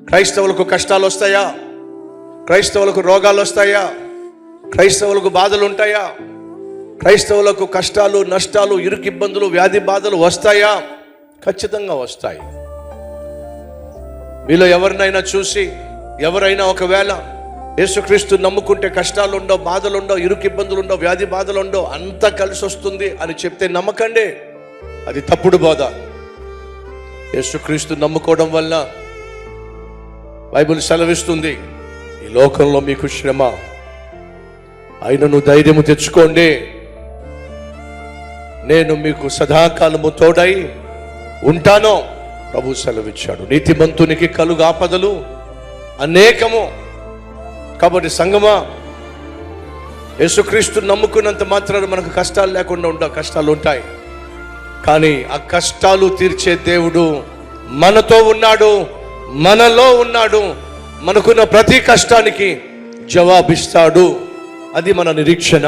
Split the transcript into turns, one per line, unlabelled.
క్రైస్తవులకు కష్టాలు వస్తాయా? క్రైస్తవులకు రోగాలు వస్తాయా? క్రైస్తవులకు బాధలు ఉంటాయా? క్రైస్తవులకు కష్టాలు, నష్టాలు, ఇరుకు ఇబ్బందులు, వ్యాధి బాధలు వస్తాయా? ఖచ్చితంగా వస్తాయి. మీలో ఎవరినైనా చూసి, ఎవరైనా ఒకవేళ యేసుక్రీస్తు నమ్ముకుంటే కష్టాలు ఉండవు, బాధలు ఉండవు, ఇరుకు ఇబ్బందులు ఉండవు, వ్యాధి బాధలు ఉండవు, అంతా కలిసి వస్తుంది అని చెప్తే నమ్మకండి. అది తప్పుడు బోధ. యేసుక్రీస్తు నమ్ముకోవడం వల్ల బైబిల్ సెలవిస్తుంది, ఈ లోకంలో మీకు శ్రమ, అయినను ధైర్యము తెచ్చుకోండి, నేను మీకు సదాకాలము తోడై ఉంటాను ప్రభు సెలవిచ్చాడు. నీతిమంతునికి కలుగు ఆపదలు అనేకము. కాబట్టి సంగమా, యేసుక్రీస్తు నమ్ముకున్నంత మాత్రాన మనకు కష్టాలు లేకుండా ఉండవు. కష్టాలు ఉంటాయి, కానీ ఆ కష్టాలు తీర్చే దేవుడు మనతో ఉన్నాడు, మనలో ఉన్నాడు. మనకున్న ప్రతి కష్టానికి జవాబిస్తాడు. అది మన నిరీక్షణ.